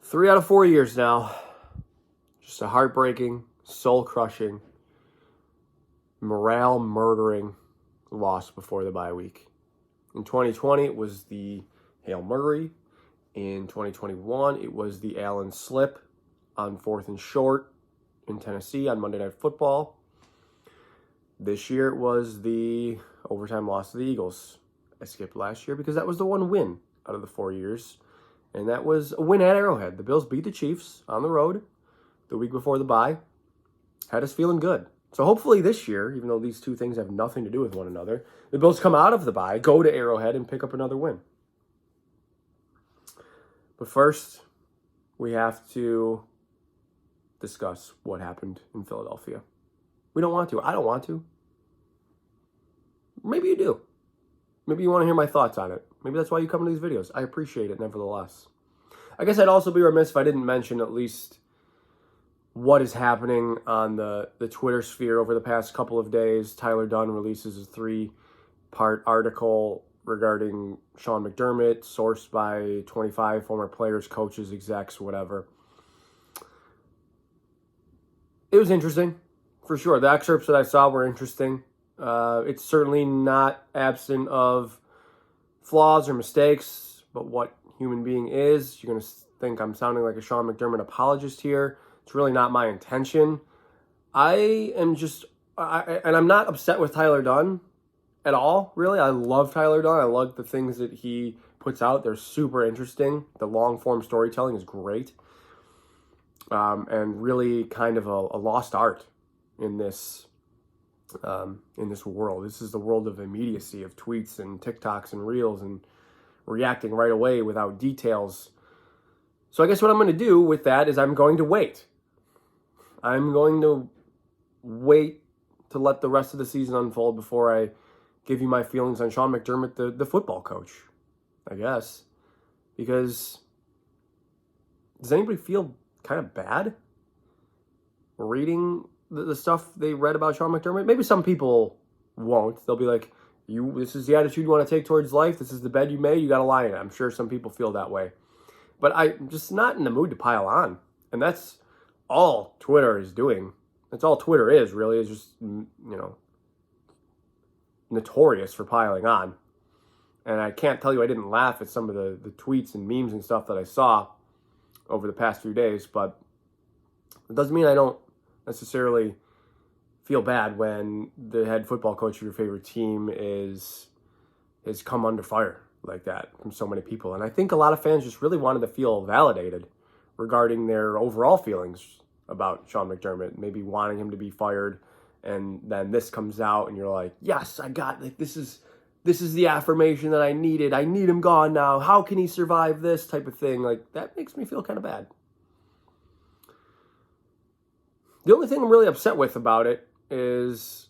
3 out of 4 years now. Just a heartbreaking, soul-crushing, morale-murdering loss before the bye week. In 2020, it was the Hail Murray. In 2021, it was the Allen slip on 4th and short in Tennessee on Monday Night Football. This year, it was the overtime loss to the Eagles. I skipped last year because that was the one win out of the 4 years. And that was a win at Arrowhead. The Bills beat the Chiefs on the road the week before the bye. Had us feeling good. So hopefully this year, even though these two things have nothing to do with one another, the Bills come out of the bye, go to Arrowhead, and pick up another win. But first, we have to discuss what happened in Philadelphia. We don't want to. I don't want to. Maybe you do. Maybe you want to hear my thoughts on it. Maybe that's why you come to these videos. I appreciate it nevertheless. I guess I'd also be remiss if I didn't mention at least what is happening on the Twitter sphere over the past couple of days. Tyler Dunne releases a 3-part article regarding Sean McDermott, sourced by 25 former players, coaches, execs, whatever. It was interesting, for sure. The excerpts that I saw were interesting. It's certainly not absent of flaws or mistakes, but what human being is. You're going to think I'm sounding like a Sean McDermott apologist here. It's really not my intention. I'm not upset with Tyler Dunne at all, really. I love Tyler Dunne. I love the things that he puts out. They're super interesting. The long-form storytelling is great. And really kind of a lost art in this world. This is the world of immediacy, of tweets and TikToks and Reels and reacting right away without details. So I guess what I'm going to do with that is I'm going to wait. I'm going to wait to let the rest of the season unfold before I give you my feelings on Sean McDermott, the football coach, I guess. Because does anybody feel kind of bad reading the stuff they read about Sean McDermott? Maybe some people won't. They'll be like, this is the attitude you want to take towards life. This is the bed you made. You got to lie in it. I'm sure some people feel that way. But I'm just not in the mood to pile on. And that's all Twitter is doing. That's all Twitter is, really, is just, notorious for piling on. And I can't tell you I didn't laugh at some of the tweets and memes and stuff that I saw over the past few days, but it doesn't mean I don't necessarily feel bad when the head football coach of your favorite team is come under fire like that from so many people. And I think a lot of fans just really wanted to feel validated regarding their overall feelings about Sean McDermott, maybe wanting him to be fired, and then this comes out and you're like, yes, this is the affirmation that I needed. I need him gone now. How can he survive this type of thing? Like, that makes me feel kind of bad. The only thing I'm really upset with about it is,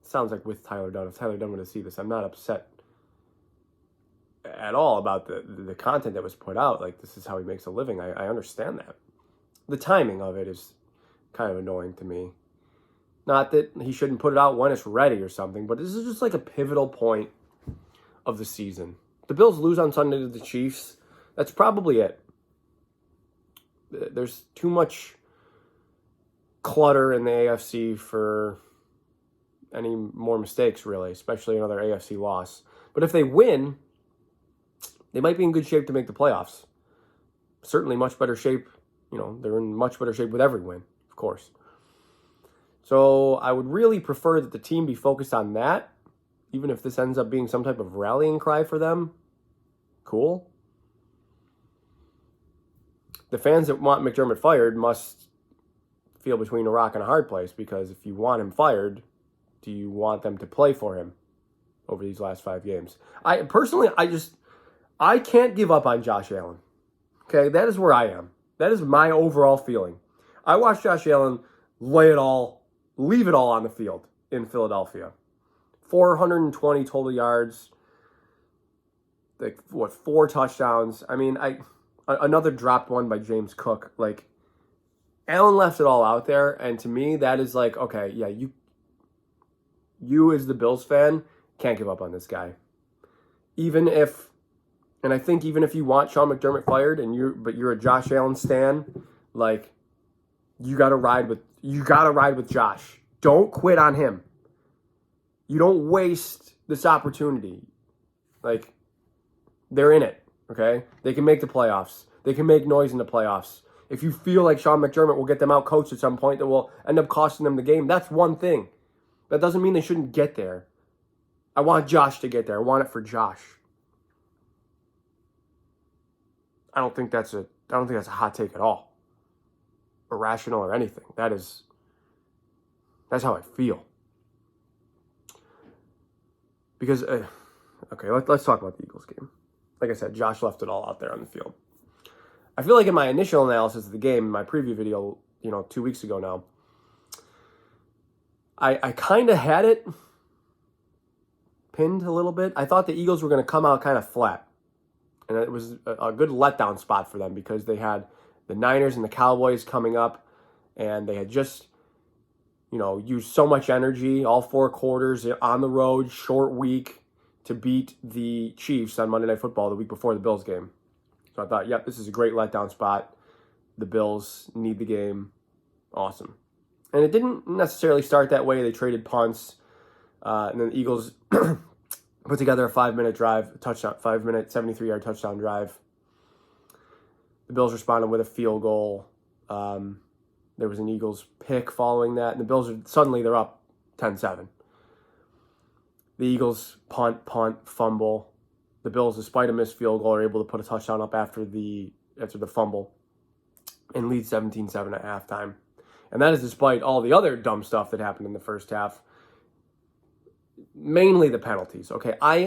sounds like with Tyler Dunne. If Tyler Dunne were to see this, I'm not upset at all about the content that was put out. Like, this is how he makes a living. I understand that. The timing of it is kind of annoying to me. Not that he shouldn't put it out when it's ready or something, but this is just like a pivotal point of the season. The Bills lose on Sunday to the Chiefs. That's probably it. There's too much clutter in the AFC for any more mistakes, really, especially another AFC loss. But if they win, they might be in good shape to make the playoffs. Certainly much better shape. They're in much better shape with every win, of course. So I would really prefer that the team be focused on that, even if this ends up being some type of rallying cry for them. Cool. The fans that want McDermott fired must feel between a rock and a hard place, because if you want him fired, do you want them to play for him over these last 5 games? I can't give up on Josh Allen. Okay, that is where I am. That is my overall feeling. I watched Josh Allen leave it all on the field in Philadelphia. 420 total yards, 4 touchdowns. I mean, another dropped one by James Cook. Like, Allen left it all out there, and to me, that is like, okay, yeah, you as the Bills fan can't give up on this guy. Even if And I think even if you want Sean McDermott fired but you're a Josh Allen stan, like, you gotta ride with Josh. Don't quit on him. You don't waste this opportunity. Like, they're in it, okay? They can make the playoffs. They can make noise in the playoffs. If you feel like Sean McDermott will get them out coached at some point that will end up costing them the game, that's one thing. That doesn't mean they shouldn't get there. I want Josh to get there. I want it for Josh. I don't think that's a hot take at all. Irrational or anything. That's how I feel. Because, okay, let's talk about the Eagles game. Like I said, Josh left it all out there on the field. I feel like in my initial analysis of the game, in my preview video, 2 weeks ago now, I kind of had it pinned a little bit. I thought the Eagles were going to come out kind of flat. And it was a good letdown spot for them because they had the Niners and the Cowboys coming up, and they had just, used so much energy, all 4 quarters on the road, short week, to beat the Chiefs on Monday Night Football the week before the Bills game. So I thought, this is a great letdown spot. The Bills need the game. Awesome. And it didn't necessarily start that way. They traded punts, and then the Eagles put together a 5-minute drive, a touchdown, 5-minute, 73-yard touchdown drive. The Bills responded with a field goal. There was an Eagles pick following that, and the Bills they're up 10-7. The Eagles punt, fumble. The Bills, despite a missed field goal, are able to put a touchdown up after the fumble and lead 17-7 at halftime. And that is despite all the other dumb stuff that happened in the first half. Mainly the penalties. Okay, I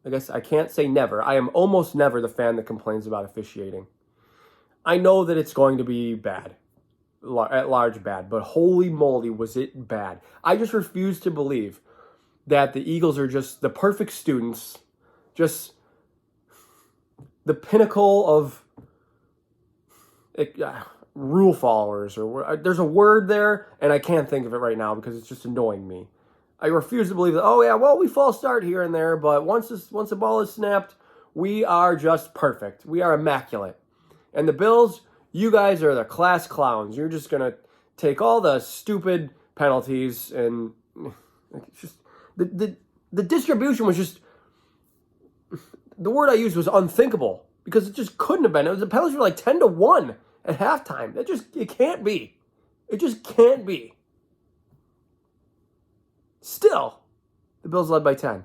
guess I can't say never. I am almost never the fan that complains about officiating. I know that it's going to be bad, at large bad, but holy moly was it bad. I just refuse to believe that the Eagles are just the perfect students, just the pinnacle of rule followers, or there's a word there, and I can't think of it right now because it's just annoying me. I refuse to believe that, we false start here and there, but once the ball is snapped, we are just perfect. We are immaculate. And the Bills, you guys are the class clowns. You're just going to take all the stupid penalties, and it's just the distribution was just, the word I used was unthinkable, because it just couldn't have been. The penalties were like 10-1 at halftime. It can't be. It just can't be. Still, the Bills led by 10.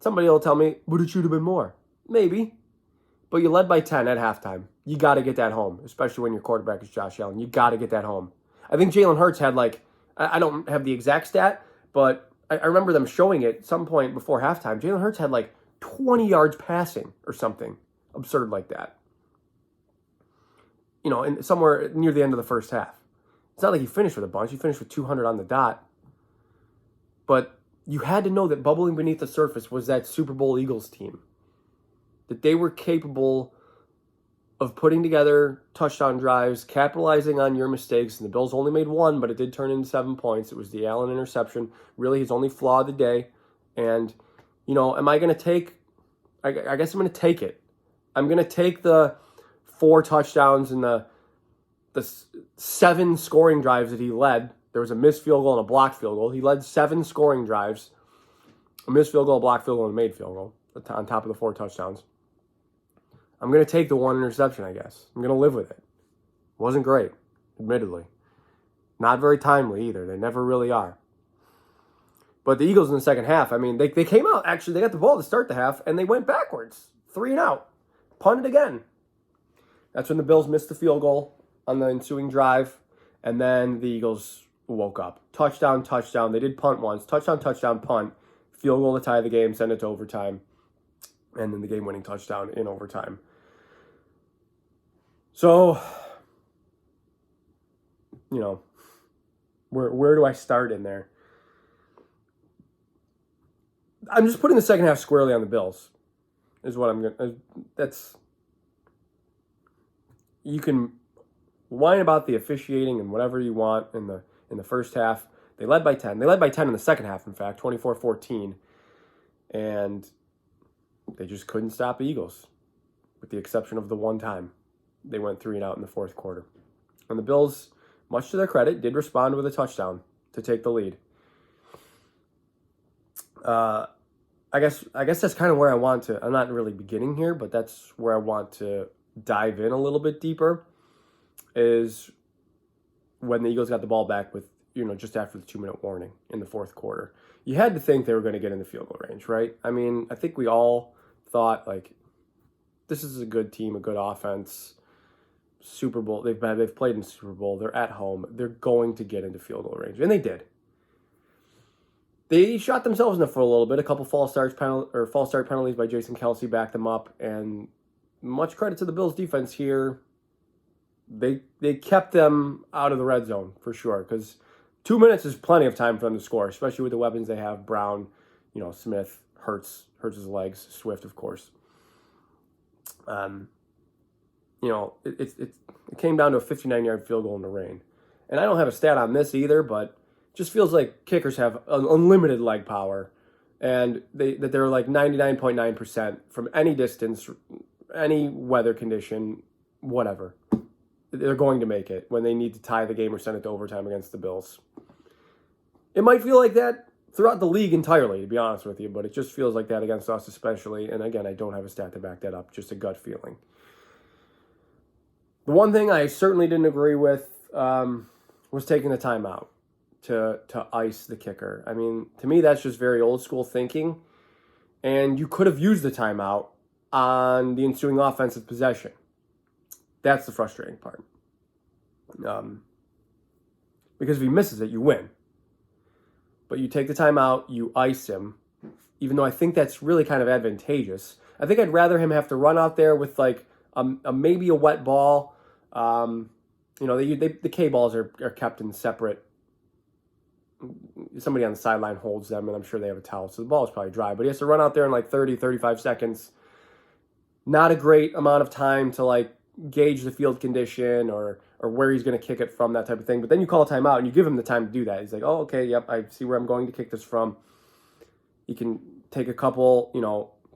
Somebody will tell me, but it should have been more. Maybe. But you led by 10 at halftime. You got to get that home, especially when your quarterback is Josh Allen. You got to get that home. I think Jalen Hurts had I don't have the exact stat, but I remember them showing it at some point before halftime. Jalen Hurts had 20 yards passing or something absurd like that. And somewhere near the end of the first half. It's not like he finished with a bunch. He finished with 200 on the dot. But you had to know that bubbling beneath the surface was that Super Bowl Eagles team. That they were capable of putting together touchdown drives, capitalizing on your mistakes. And the Bills only made one, but it did turn into 7 points. It was the Allen interception. Really his only flaw of the day. And, am I going to take... I guess I'm going to take it. I'm going to take the 4 touchdowns and the 7 scoring drives that he led. There was a missed field goal and a blocked field goal. He led 7 scoring drives, a missed field goal, a blocked field goal, and a made field goal on top of the 4 touchdowns. I'm going to take the 1 interception, I guess. I'm going to live with it. It wasn't great, admittedly. Not very timely either. They never really are. But the Eagles in the second half, they came out, actually, they got the ball to start the half, and they went backwards. 3 and out. Punted again. That's when the Bills missed the field goal on the ensuing drive, and then the Eagles woke up. Touchdown. They did punt once. Touchdown, punt. Field goal to tie the game, send it to overtime, and then the game-winning touchdown in overtime. So, where do I start in there? I'm just putting the second half squarely on the Bills, is what I'm going to... You can whine about the officiating and whatever you want in the first half. They led by 10. They led by 10 in the second half, in fact, 24-14. And they just couldn't stop the Eagles, with the exception of the one time they went 3-and-out in the fourth quarter. And the Bills, much to their credit, did respond with a touchdown to take the lead. I guess that's kind of where I want to. I'm not really beginning here, but that's where I want to dive in a little bit deeper. Is when the Eagles got the ball back with, just after the 2-minute warning in the fourth quarter. You had to think they were going to get in the field goal range, right? I mean, I think we all thought, like, this is a good team, a good offense. Super Bowl, they've played in Super Bowl. They're at home. They're going to get into field goal range, and they did. They shot themselves in the foot a little bit. A couple false start penalties by Jason Kelce backed them up, and much credit to the Bills' defense here. They kept them out of the red zone for sure, because 2 minutes is plenty of time for them to score, especially with the weapons they have. Brown, Smith, Hurts his legs, Swift, of course. It came down to a 59-yard field goal in the rain. And I don't have a stat on this either, but it just feels like kickers have unlimited leg power, and that they're like 99.9% from any distance, any weather condition, whatever. They're going to make it when they need to tie the game or send it to overtime against the Bills. It might feel like that throughout the league entirely, to be honest with you, but it just feels like that against us especially. And again, I don't have a stat to back that up, just a gut feeling. The one thing I certainly didn't agree with was taking the timeout to ice the kicker. I mean, to me, that's just very old school thinking. And you could have used the timeout on the ensuing offensive possession. That's the frustrating part. Because if he misses it, you win. But you take the timeout, you ice him, even though I think that's really kind of advantageous. I think I'd rather him have to run out there with like maybe a wet ball. The K balls are kept in separate. Somebody on the sideline holds them, and I'm sure they have a towel, so the ball is probably dry. But he has to run out there in like 30, 35 seconds. Not a great amount of time to like gauge the field condition or where he's going to kick it from, that type of thing. But then you call a timeout and you give him the time to do that. He's like, oh, okay, yep, I see where I'm going to kick this from. He can take a couple,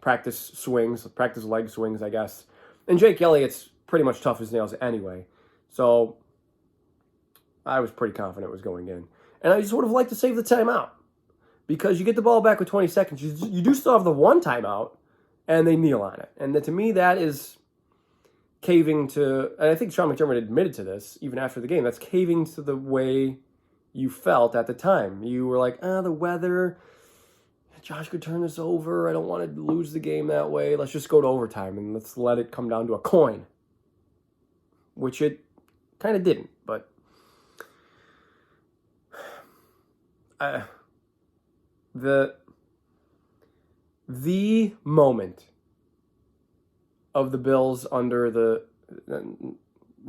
practice leg swings, I guess. And Jake Elliott's pretty much tough as nails anyway. So I was pretty confident it was going in. And I just would have liked to save the timeout, because you get the ball back with 20 seconds. You do still have the one timeout, and they kneel on it. And to me, that is caving to, and I think Sean McDermott admitted to this even after the game, that's caving to the way you felt at the time. You were like, the weather, Josh could turn this over. I don't want to lose the game that way. Let's just go to overtime and let's let it come down to a coin. Which it kind of didn't, but the moment of the Bills under the,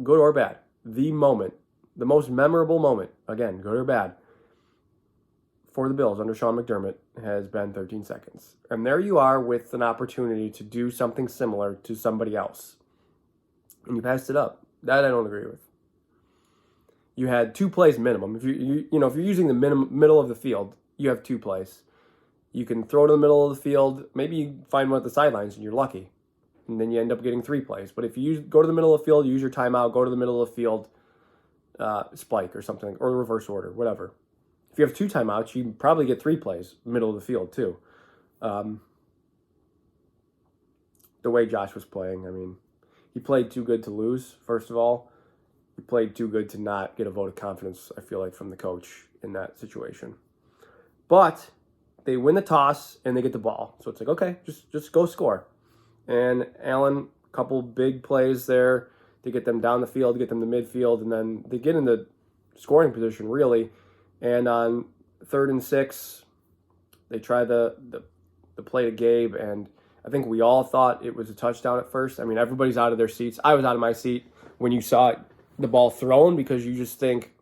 good or bad, the most memorable moment, again, good or bad, for the Bills under Sean McDermott has been 13 seconds. And there you are with an opportunity to do something similar to somebody else. And you passed it up. That I don't agree with. You had 2 plays minimum. If if you're using the middle of the field, you have 2 plays. You can throw to the middle of the field. Maybe you find one at the sidelines and you're lucky. And then you end up getting 3 plays. But if you go to the middle of the field, use your timeout, go to the middle of the field, spike or something, or reverse order, whatever. If you have 2 timeouts, you probably get 3 plays, middle of the field too. The way Josh was playing, I mean, he played too good to lose, first of all. He played too good to not get a vote of confidence, I feel like, from the coach in that situation. But they win the toss and they get the ball. So it's like, okay, just go score. And Allen, a couple big plays there to get them down the field, to get them to midfield, and then they get in the scoring position, really. And on 3rd and 6, they try the play to Gabe, and I think we all thought it was a touchdown at first. I mean, everybody's out of their seats. I was out of my seat when you saw the ball thrown, because you just think,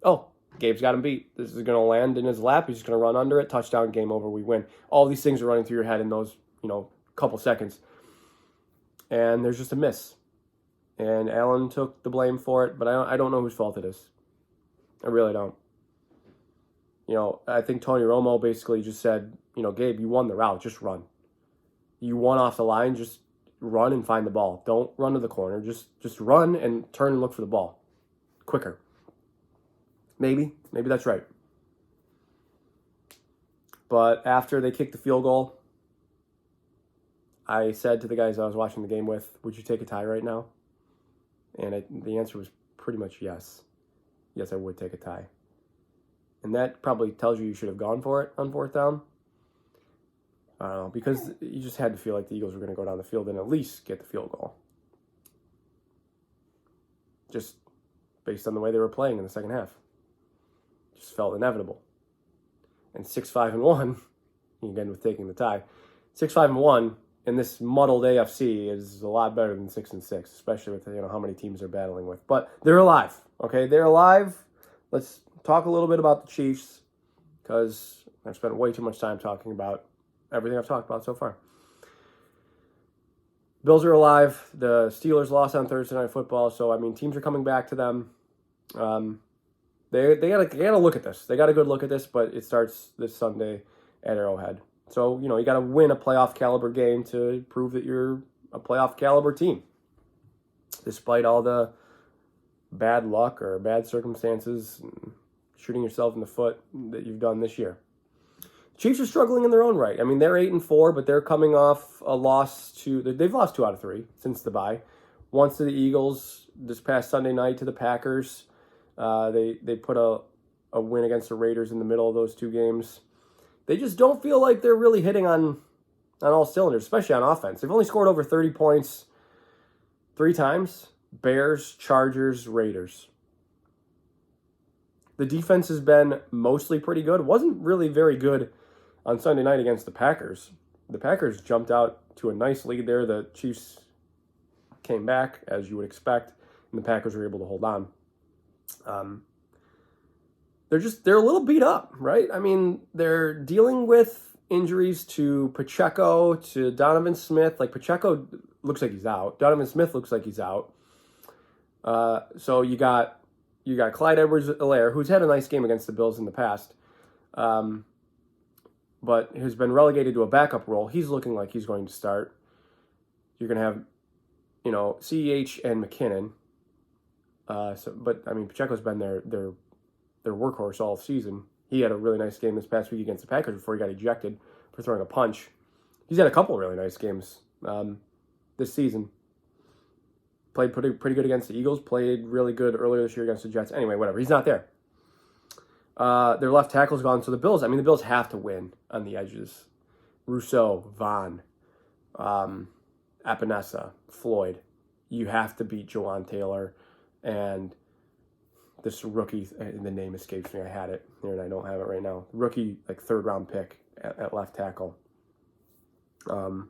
oh, Gabe's got him beat. This is going to land in his lap. He's just going to run under it. Touchdown, game over, we win. All these things are running through your head in those, couple seconds. And there's just a miss. And Allen took the blame for it, but I don't know whose fault it is. I really don't. I think Tony Romo basically just said, Gabe, you won the route, just run. You want off the line, just run and find the ball. Don't run to the corner. Just run and turn and look for the ball. Quicker. Maybe that's right. But after they kicked the field goal, I said to the guys I was watching the game with, would you take a tie right now? And the answer was pretty much yes. Yes, I would take a tie. And that probably tells you should have gone for it on fourth down. I don't know, because you just had to feel like the Eagles were going to go down the field and at least get the field goal. Just based on the way they were playing in the second half. Just felt inevitable. And 6-5-1, again with taking the tie, 6-5-1 in this muddled AFC is a lot better than 6-6, especially with how many teams they're battling with. But they're alive, okay? They're alive. Let's talk a little bit about the Chiefs, because I've spent way too much time talking about everything I've talked about so far. Bills are alive. The Steelers lost on Thursday Night Football, so teams are coming back to them. They gotta look at this. They got a good look at this, but it starts this Sunday at Arrowhead. So you got to win a playoff caliber game to prove that you're a playoff caliber team, despite all the bad luck or bad circumstances, and shooting yourself in the foot that you've done this year. Chiefs are struggling in their own right. They're 8-4, but they're coming off a loss they've lost 2 out of 3 since the bye. Once to the Eagles this past Sunday night, to the Packers. They put a win against the Raiders in the middle of those 2 games. They just don't feel like they're really hitting on all cylinders, especially on offense. They've only scored over 30 points 3 times. Bears, Chargers, Raiders. The defense has been mostly pretty good. It wasn't really very good on Sunday night against the Packers. The Packers jumped out to a nice lead there. The Chiefs came back, as you would expect, and the Packers were able to hold on. They're a little beat up, right? They're dealing with injuries to Pacheco, to Donovan Smith. Like, Pacheco looks like he's out. Donovan Smith looks like he's out. So you got Clyde Edwards-Helaire, who's had a nice game against the Bills in the past, but has been relegated to a backup role. He's looking like he's going to start. You're going to have, CEH and McKinnon. But Pacheco's been their workhorse all season. He had a really nice game this past week against the Packers before he got ejected for throwing a punch. He's had a couple of really nice games this season. Played pretty good against the Eagles. Played really good earlier this year against the Jets. Anyway, whatever. He's not there. Their left tackle's gone. So the Bills have to win on the edges. Rousseau, Vaughn, Epinesa, Floyd. You have to beat Jawan Taylor. And this rookie, the name escapes me. I had it here and I don't have it right now. Rookie, 3rd round pick at left tackle. You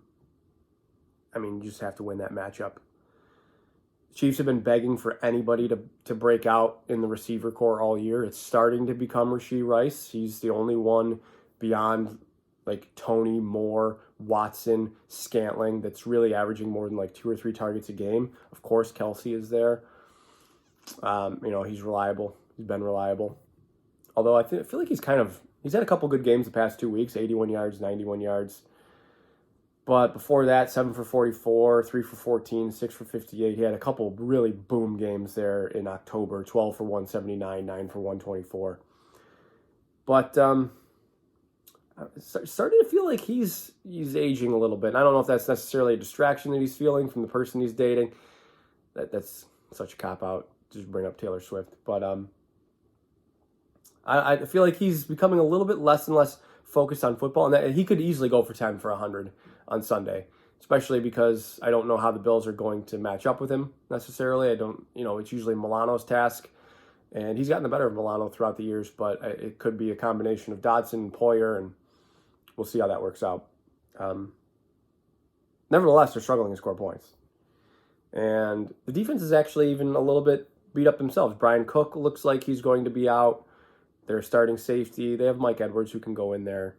just have to win that matchup. Chiefs have been begging for anybody to break out in the receiver core all year. It's starting to become Rashee Rice. He's the only one beyond Tony, Moore, Watson, Scantling that's really averaging more than 2 or 3 targets a game. Of course, Kelsey is there. He's reliable. He's been reliable. Although I feel like he's had a couple good games the past 2 weeks, 81 yards, 91 yards. But before that, 7 for 44, 3 for 14, 6 for 58. He had a couple really boom games there in October, 12 for 179, 9 for 124. But starting to feel like he's aging a little bit. And I don't know if that's necessarily a distraction that he's feeling from the person he's dating. That's such a cop-out. Just bring up Taylor Swift. But I feel like he's becoming a little bit less and less focused on football. And that he could easily go for 10 for 100 on Sunday, especially because I don't know how the Bills are going to match up with him necessarily. It's usually Milano's task, and he's gotten the better of Milano throughout the years, but it could be a combination of Dodson and Poyer, and we'll see how that works out. Nevertheless, they're struggling to score points. And the defense is actually even a little bit beat up themselves. Brian Cook looks like he's going to be out. They're starting safety. They have Mike Edwards who can go in there.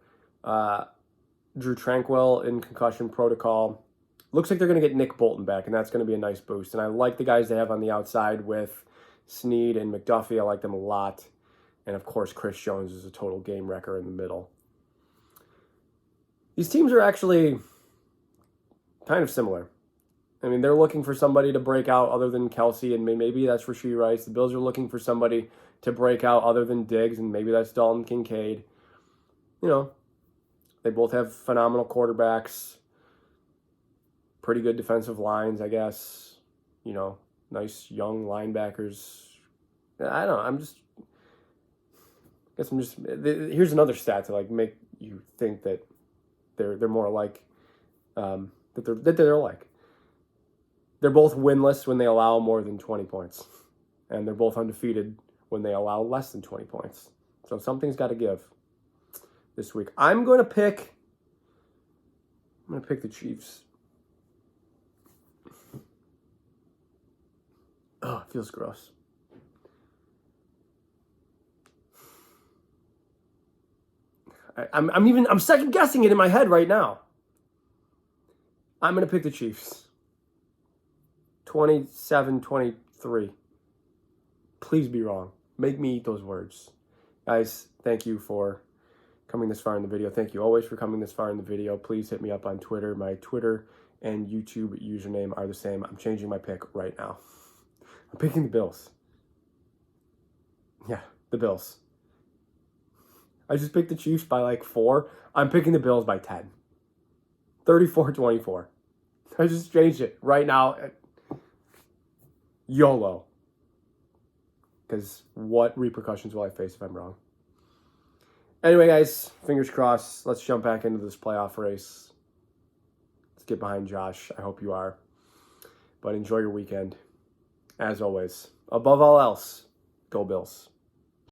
Drew Tranquill in concussion protocol. Looks like they're going to get Nick Bolton back, and that's going to be a nice boost. And I like the guys they have on the outside with Snead and McDuffie. I like them a lot. And, of course, Chris Jones is a total game wrecker in the middle. These teams are actually kind of similar. I mean, they're looking for somebody to break out other than Kelsey, and maybe that's Rashee Rice. The Bills are looking for somebody to break out other than Diggs, and maybe that's Dalton Kincaid. You know, they both have phenomenal quarterbacks, pretty good defensive lines, I guess. You know, nice young linebackers. I don't know. Here's another stat to like make you think that they're more alike. That they're alike. They're both winless when they allow more than 20 points, and they're both undefeated when they allow less than 20 points. So something's got to give this week. I'm going to pick the Chiefs. Oh, it feels gross. I'm second guessing it in my head right now. I'm going to pick the Chiefs. 27-23. Please be wrong. Make me eat those words. Guys, thank you for coming this far in the video. Thank you always for coming this far in the video. Please hit me up on Twitter. My Twitter and YouTube username are the same. I'm changing my pick right now. I'm picking the Bills. Yeah, the Bills. I just picked the Chiefs by like 4. I'm picking the Bills by 10. 34-24. I just changed it right now. YOLO. Because what repercussions will I face if I'm wrong? Anyway, guys, fingers crossed. Let's jump back into this playoff race. Let's get behind Josh. I hope you are. But enjoy your weekend. As always, above all else, go Bills.